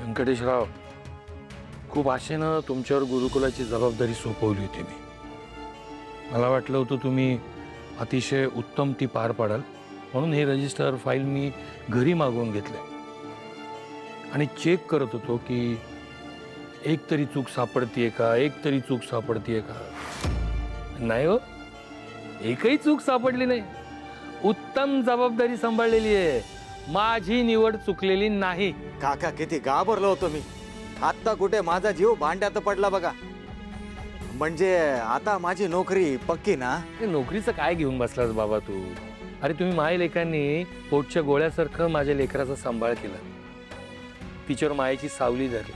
व्यंकटेशराव, खूप आशेनं तुमच्यावर गुरुकुलाची जबाबदारी सोपवली होती मी. मला वाटलं होतं तुम्ही अतिशय उत्तम ती पार पाडाल, म्हणून हे रजिस्टर फाईल मी घरी मागवून घेतले आणि चेक करत होतो की एक तरी चूक सापडतीये का, एक तरी चूक सापडतीये का. नाही हो, एकही चूक सापडली नाही. उत्तम जबाबदारी सांभाळलेली आहे. माझी निवड चुकलेली नाही. काका किती घाबरलो होतो मी. आता कुठे माझा जीव भांड्यात पडला बघा. म्हणजे आता माझी नोकरी पक्की ना? नोकरीचं काय घेऊन बसलास बाबा तू? अरे तुम्ही माझ्या लेकांनी पोटच्या गोळ्यासारखं माझ्या लेकराचा सांभाळ केला, तिच्यावर मायेची सावली धरली,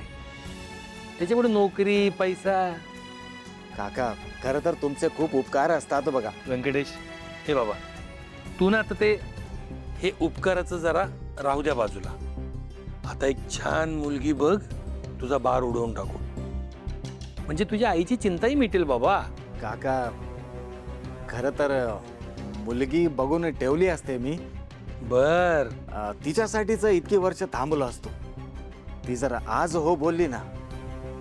त्याच्यामुळे नोकरी पैसा. काका खरं तर तुमचे खूप उपकार असतात बघा. व्यंकटेश, हे बाबा तू ना आता ते हे उपकाराचं जरा राहू द्या बाजूला. आता एक छान मुलगी बघ, तुझा बार उडवून टाकू, म्हणजे तुझ्या आईची चिंताही मिटेल बाबा. काका खरं तर मुलगी बघून ठेवली असते मी. बर, तिच्यासाठीच इतकी वर्ष थांबलो असतो. ती जर आज हो बोलली ना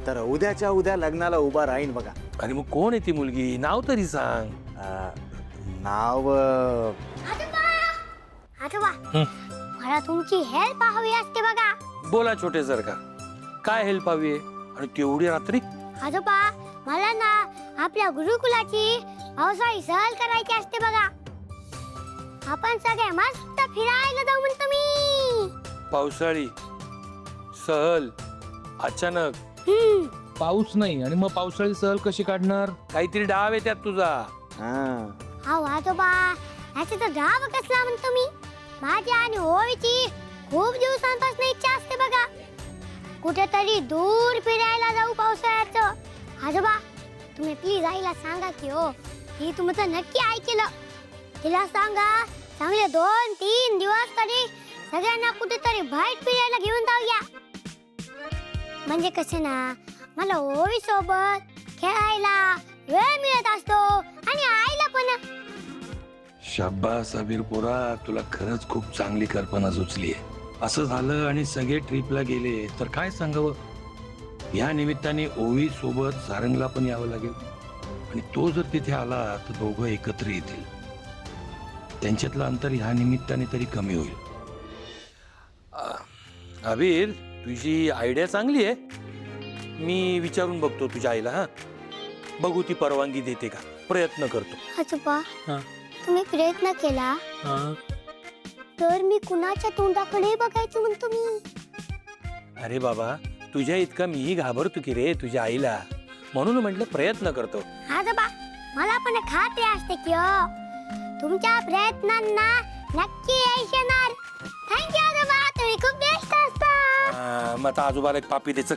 तर उद्याच्या उद्या लग्नाला उभा राहीन बघा. आणि मग कोण आहे ती मुलगी? नाव तरी सांग. नाव आजोबा, मला तुमची हेल्प हवी असते बघा. बोला छोटे सरकार, काय हेल्प हवी आहे आणि तेवढी रात्री? आजोबा, मला ना आपल्या गुरुकुलाची पावसाळी सहल करायची असते बघा. आपण सगळे मस्त फिरायला जाऊ म्हणतो मी. पावसाळी सहल अचानक? पाऊस नाही आणि मग पावसाळी सहल कशी काढणार? काहीतरी डाव आहे त्यात तुझा. अहो आजोबा, याची तर डाव कसला म्हणतो मी. माझी आणि ओवीची खूप दिवसांपासून इच्छा असते बघा, कुठेतरी दूर फिरायला जाऊ पावसाळ्याचं. आजोबा, तुम्ही प्लीज आईला सांगा की हो, ही तुमचं नक्की ऐकलं. तिला सांगा चांगले 2-3 दिवस तरी सगळ्यांना कुठेतरी बाहेर फिरायला घेऊन जाऊया. म्हणजे कसे ना, मला ओवी सोबत खेळायला वेळ मिळत असतो आणि आईला पण. शाब्बास अबीर पोरा, तुला खरंच खूप चांगली कल्पना सुचली आहे. असं झालं आणि सगळे ट्रिपला गेले तर काय सांगावं. या निमित्ताने ओवी सोबत सारंगला पण यावं लागेल आणि तो जर तिथे आला तर दोघं एकत्र येतील. त्यांच्यातलं अंतर ह्या निमित्ताने तरी कमी होईल. अबीर, तुझी आयडिया चांगली आहे. मी विचारून बघतो तुझ्या आईला. हा, बघू ती परवानगी देते का, प्रयत्न करतो. आजोबा, तुम्ही प्रयत्न केला तर मी कुणाच्या तोंडाकडे बघायचं म्हणतो मी. अरे बाबा, तुझ्या इतका मीही घाबरतो की रे तुझ्या आईला, म्हणून म्हटलं प्रयत्न करतो. आजोबा, मला पण खात्री असते की हो, तुमच्या प्रयत्नांना नक्की यश येणार. थँक्यू आजोबा, तुम्ही खूप बेस्ट असता. मग आता आजोबाला एक पापी द्यायचं.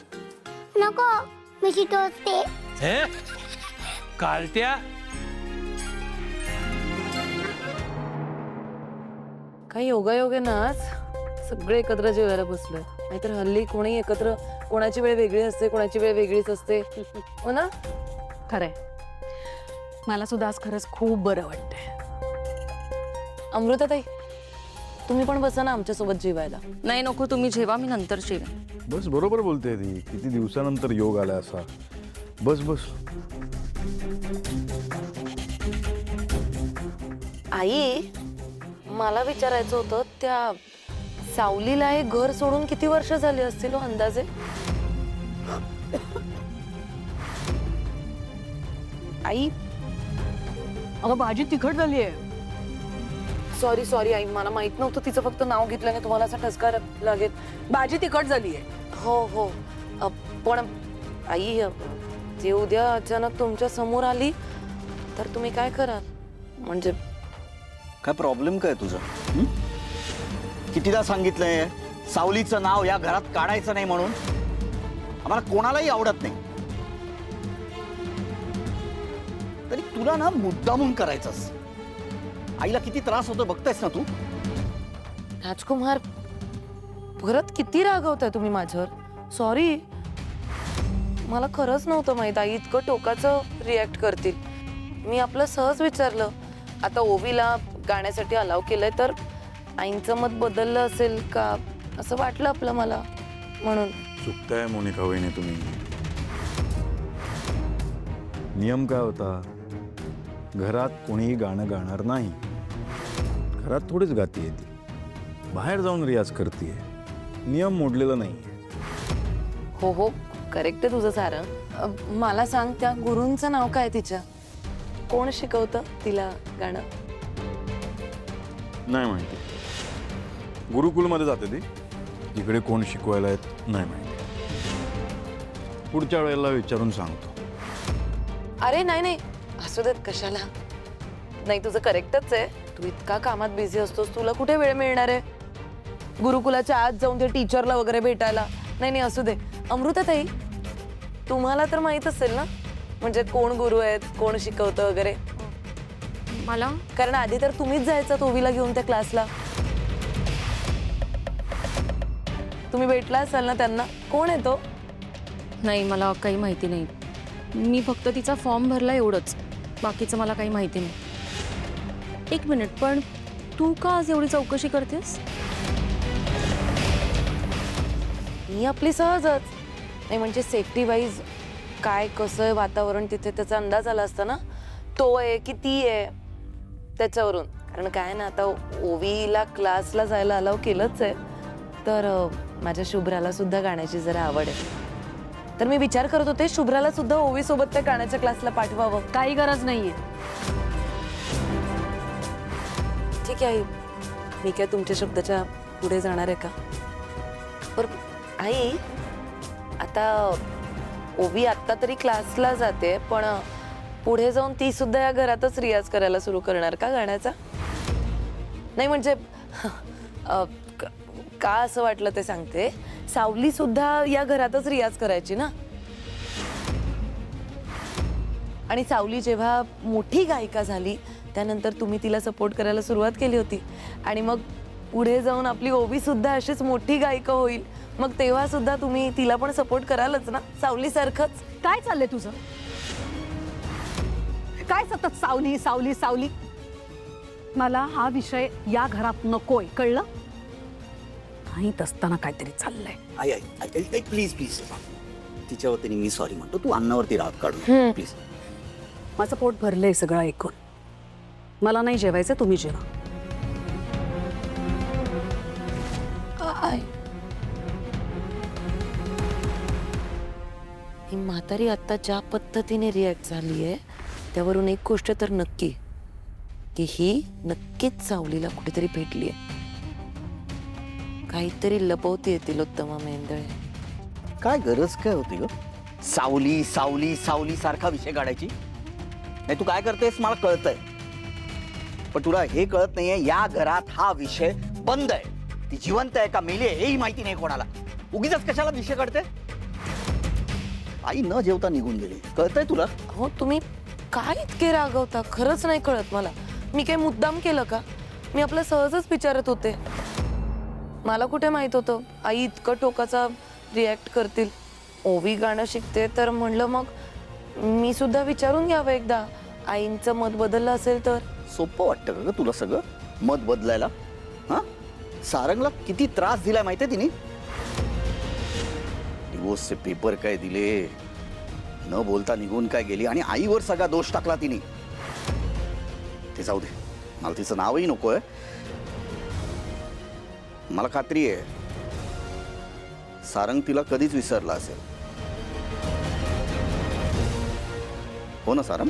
नको, मी टोचते. हे कालत्या. काही योगायोग आहे ना, आज सगळे एकत्र जेवायला बसलोय. नाहीतर हल्ली कोणी एकत्र, कोणाची वेळ वेगळी असते, कोणाची वेळ वेगळीच असते, हो ना? खरंय, मला सुद्धा आज खरंच खूप बरं वाटतंय. अमृताताई, तुम्ही पण बसा ना आमच्या सोबत जेवायला. नाही नको, तुम्ही जेवा, मी नंतर जेवेन. बस, बरोबर बोलते ती. किती दिवसानंतर योग आला असा. बस बस. आई, मला विचारायचं होतं, त्या सावलीला हे घर सोडून किती वर्ष झाली असतील हो अंदाजे? आई, अगं भाजी तिखट झालीये. सॉरी सॉरी आई, मला माहित नव्हतं. तिचं फक्त नाव घेतल्याने तुम्हाला असा ठसका लागेल. भाजी तिखट झालीये. हो हो, पण आई, ती उद्या अचानक तुमच्या समोर आली तर तुम्ही काय कराल? म्हणजे काय प्रॉब्लेम काय तुझा? कितीदा सांगितलंय सावलीचं नाव या घरात काढायचं नाही म्हणून. आम्हाला कोणालाही आवडत नाही, तरी तुला ना मुद्दामून करायचंस. आईला किती त्रास होतो बघतायस ना तू. राजकुमार, परत किती रागवताय तुम्ही माझ्यावर? सॉरी, मला खरंच नव्हतं माहित आई इतकं टोकाचं रिॲक्ट करतील. मी आपलं सहज विचारलं. आता ओवीला गाण्यासाठी अलाव केलंय तर आईंचं मत बदललं असेल का असं वाटलं आपलं मला. म्हणून. चुकताय मोनिका वहिनी तुम्ही. नियम काय होता, घरात कोणीही गाणं गाणार नाही. घरात थोडीच गाती ती, बाहेर जाऊन रियाज करतीये. नियम मोडलेला नाही. हो हो, करेक्ट आहे तुझं सारंग. मला सांग, त्या गुरूंचं नाव काय तिच्या? कोण शिकवतं तिला गाणं? नाही माहिती. गुरुकुलमध्ये जाते ती. तिकडे कोण शिकवायला आहेत नाही माहिती. पुढच्या वेळेला विचारून सांगतो. अरे नाही नाही, असू देत, कशाला. नाही, तुझं करेक्टच आहे. तू इतका कामात बिझी असतोस, तुला कुठे वेळ मिळणार आहे गुरुकुलाच्या आत जाऊन ते टीचरला वगैरे भेटायला? नाही नाही, असू दे. अमृताताई, तुम्हाला तर माहित असेल ना, म्हणजे कोण गुरु आहेत, कोण शिकवतं वगैरे? मला कारण आधी तर तुम्हीच जायचा ओवीला घेऊन त्या क्लासला. तुम्ही भेटला असाल ना त्यांना. कोण आहे तो? नाही, मला काही माहिती नाही. मी फक्त तिचा फॉर्म भरला एवढंच, बाकीचं मला काही माहिती नाही. एक मिनिट, पण तू का आज एवढी चौकशी करतेस? ही आपली सहजच. नाही म्हणजे सेफ्टी वाईज काय कसं आहे वातावरण तिथे, त्याचा अंदाज आला असता ना. तो आहे की ती आहे त्याच्यावरून. कारण काय ना, आता ओवीला क्लासला जायला अलाव केलंच आहे, तर माझ्या शुभ्राला सुद्धा गाण्याची जरा आवड आहे. तर मी विचार करत होते शुभ्राला सुद्धा ओवी सोबत त्या गाण्याच्या क्लासला पाठवावं. काही गरज नाहीये. ठीक आहे, मी काय तुमच्या शब्दाच्या पुढे जाणार आहे का? पर आई, आता ओवी आत्ता तरी क्लासला जाते, पण पुढे जाऊन ती सुद्धा या घरातच रियाज करायला सुरू करणार का गाण्याचा? नाही म्हणजे का असं वाटलं ते सांगते. सावली सुद्धा या घरातच रियाज करायची ना. आणि सावली जेव्हा मोठी गायिका झाली त्यानंतर तुम्ही तिला सपोर्ट करायला सुरुवात केली होती, आणि मग पुढे जाऊन आपली ओवी सुद्धा अशीच मोठी गायिका होईल. मग तेव्हा सुद्धा तुम्ही तिला पण सपोर्ट करालच ना, सावली सारखंच. काय चाललंय तुझं? काय सतत सावली सावली सावली? मला हा विषय या घरात नकोय, कळलं? माहीत असताना काहीतरी चाललंय. आई आई आई आई प्लीज प्लीज, तिच्या वतीने मी सॉरी म्हणतो. तू अन्नावरती राग काढू प्लीज. माझं पोट भरलंय सगळं ऐकून. मला नाही जेवायचं, तुम्ही जेवा. ही म्हातारी आता ज्या पद्धतीने रिॲक्ट झाली आहे त्यावरून एक गोष्ट तर नक्की, की ही नक्कीच सावलीला कुठेतरी भेटली आहे. काहीतरी लपवती तिलोत्तमा मेंदळे. काय गरज काय होती ग सावली सावली सावली सारखा विषय काढायची? नाही, तू काय करतेस मला कळतंय, पण तुला हे कळत नाहीये या घरात हा विषय बंद आहे. ती जिवंत आहे का मेली आहे हेही माहिती नाही कोणाला. उगीच कशाला विषय काढते? आई न जेवता निघून गेली, कळतंय तुला? हो, तुम्ही काय इतके रागवता? खरंच नाही कळत मला. मी काही मुद्दाम केलं का? मी आपलं सहजच विचारत होते. मला कुठे माहित होतं आई इतकं टोकाचा रिॲक्ट करतील. ओवी गाणं शिकते तर म्हणलं मग मी सुद्धा विचारून घ्यावं एकदा. आईंचं मत बदललं असेल तर. सोपं वाटतं का ग तुला सगळं मत बदलायला? हा, सारंगला किती त्रास दिलाय माहितीये तिने. डिवोर्सचे पेपर काय दिले, न बोलता निघून काय गेली, आणि आईवर सगळा दोष टाकला तिने. ते जाऊ दे, मला तिचं नावही नकोय. मला खात्री आहे सारंग तिला कधीच विसरला असेल. हो ना सारंग?